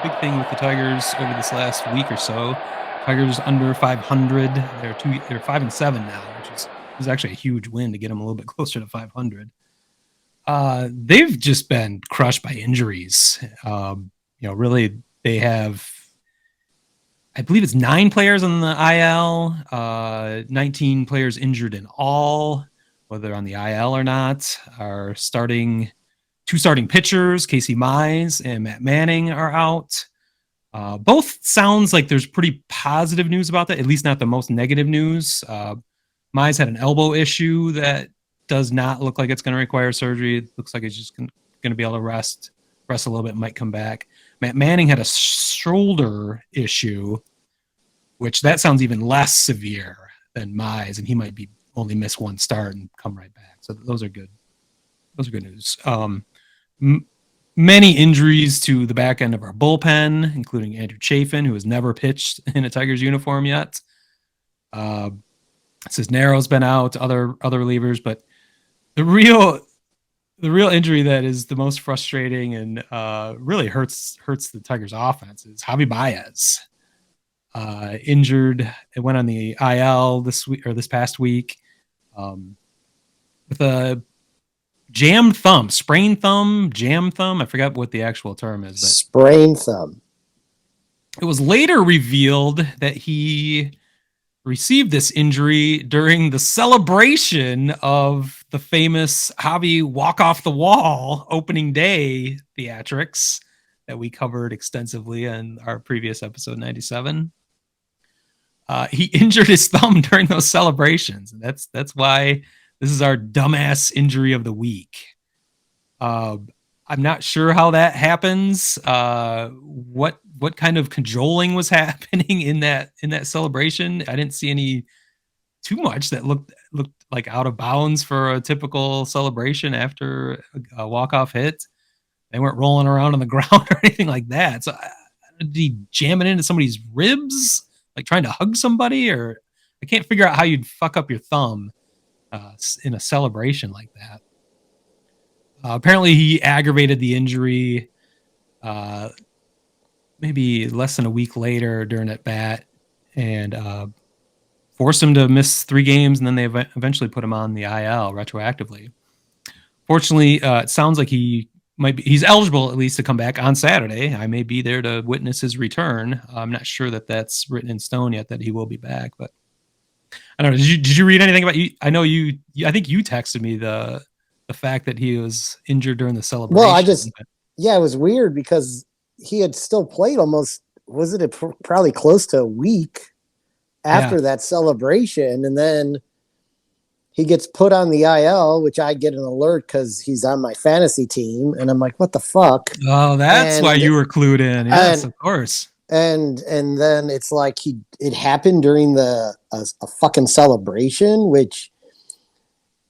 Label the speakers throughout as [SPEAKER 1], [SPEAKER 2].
[SPEAKER 1] big thing with the Tigers over this last week or so. Tigers under 500. They're 5-7 now, which is actually a huge win to get them a little bit closer to 500. They've just been crushed by injuries. Really, they have, I believe it's 9 players on the IL, 19 players injured in all, whether on the IL or not. Are two starting pitchers, Casey Mize and Matt Manning, are out. Both sounds like there's pretty positive news about that, at least not the most negative news. Mize had an elbow issue that does not look like it's going to require surgery. It looks like it's just going to be able to rest a little bit, might come back. Matt Manning had a shoulder issue, which that sounds even less severe than Mize, and he might be only miss one start and come right back. So those are good. Those are good news. Many injuries to the back end of our bullpen, including Andrew Chafin, who has never pitched in a Tigers uniform yet. Cisnero's been out, other relievers, but the real injury that is the most frustrating and really hurts the Tigers' offense is Javier Báez. Injured. It went on the IL this past week with a sprained thumb, jam thumb. I forgot what the actual term is, but
[SPEAKER 2] sprained thumb.
[SPEAKER 1] It was later revealed that he received this injury during the celebration of the famous Javy walk off the wall opening day theatrics that we covered extensively in our previous episode 97. He injured his thumb during those celebrations. And that's why this is our dumbass injury of the week. I'm not sure how that happens. What kind of cajoling was happening in that celebration? I didn't see any too much that looked like out of bounds for a typical celebration after a walk-off hit. They weren't rolling around on the ground or anything like that. So did he jam it into somebody's ribs, like trying to hug somebody? Or I can't figure out how you'd fuck up your thumb in a celebration like that. Apparently he aggravated the injury maybe less than a week later during at bat, and forced him to miss 3 games, and then they eventually put him on the IL retroactively. Fortunately, it sounds like he's eligible at least to come back on Saturday. I may be there to witness his return. I'm not sure that that's written in stone yet that he will be back, but I don't know. Did you read anything about you? I know I think you texted me the fact that he was injured during the celebration.
[SPEAKER 2] Well, it was weird because he had still played almost, probably close to a week after that celebration. And then he gets put on the IL, which I get an alert because he's on my fantasy team. And I'm like, what the fuck?
[SPEAKER 1] Oh, that's why you were clued in. Yes, of course.
[SPEAKER 2] And then it's like it happened during a fucking celebration, which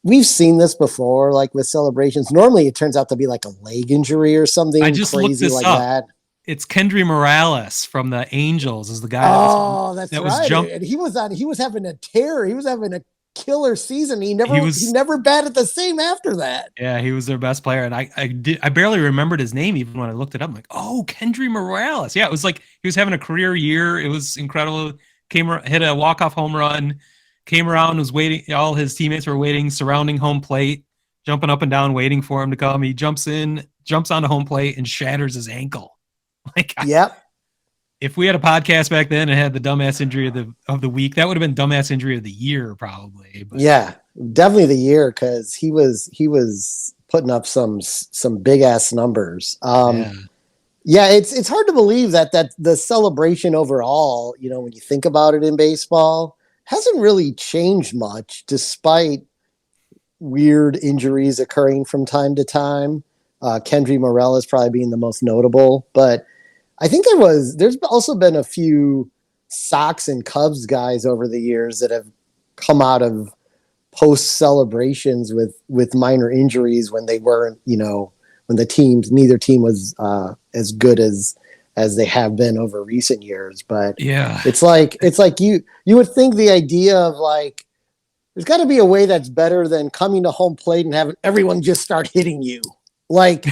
[SPEAKER 2] we've seen this before, like with celebrations. Normally it turns out to be like a leg injury or something crazy like that.
[SPEAKER 1] It's Kendry Morales from the Angels is the guy.
[SPEAKER 2] That's right. And he was having a tear. He was having a killer season. He never batted the same after that.
[SPEAKER 1] Yeah, he was their best player. And I barely remembered his name even when I looked it up. I'm like, oh, Kendry Morales. Yeah, it was like he was having a career year. It was incredible. Hit a walk-off home run, came around, was waiting. All his teammates were waiting, surrounding home plate, jumping up and down, waiting for him to come. He jumps onto home plate and shatters his ankle.
[SPEAKER 2] Yep.
[SPEAKER 1] If we had a podcast back then and had the dumbass injury of the week, that would have been dumbass injury of the year, probably. But.
[SPEAKER 2] Yeah, definitely the year because he was putting up some big ass numbers. Yeah, it's hard to believe that the celebration overall, when you think about it in baseball, hasn't really changed much despite weird injuries occurring from time to time. Kendry Morales probably being the most notable, but I think there's also been a few Sox and Cubs guys over the years that have come out of post celebrations with minor injuries when they weren't, when neither team was as good as they have been over recent years. But
[SPEAKER 1] yeah,
[SPEAKER 2] it's like you would think the idea of like, there's got to be a way that's better than coming to home plate and having everyone just start hitting you. Like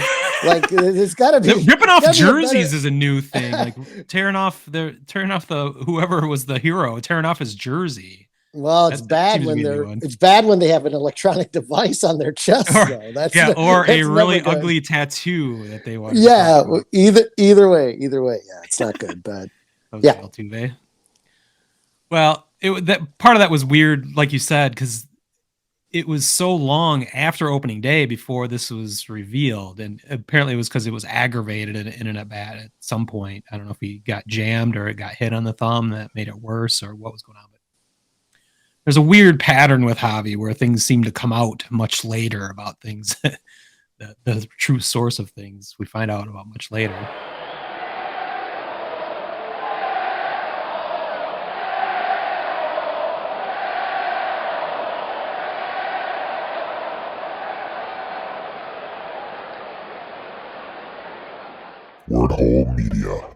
[SPEAKER 2] Like there's got to be
[SPEAKER 1] ripping off
[SPEAKER 2] gotta be a
[SPEAKER 1] jerseys
[SPEAKER 2] better.
[SPEAKER 1] is a new thing. Like tearing off the whoever was the hero, tearing off his jersey.
[SPEAKER 2] Well,
[SPEAKER 1] That seems to be a new one.
[SPEAKER 2] it's bad when they have an electronic device on their chest,
[SPEAKER 1] Or
[SPEAKER 2] though. That's
[SPEAKER 1] yeah, or a
[SPEAKER 2] that's never
[SPEAKER 1] really
[SPEAKER 2] good.
[SPEAKER 1] ugly tattoo that they wanted to
[SPEAKER 2] Yeah,
[SPEAKER 1] cover up.
[SPEAKER 2] either way, yeah, it's not good. But
[SPEAKER 1] Jose
[SPEAKER 2] yeah,
[SPEAKER 1] Altuve. Well, that part of that was weird, like you said, because it was so long after opening day before this was revealed, and apparently it was because it was aggravated in an at bat at some point. I don't know if he got jammed or it got hit on the thumb that made it worse or what was going on. But there's a weird pattern with Javy where things seem to come out much later about things. The true source of things we find out about much later.
[SPEAKER 3] Word Hole Media.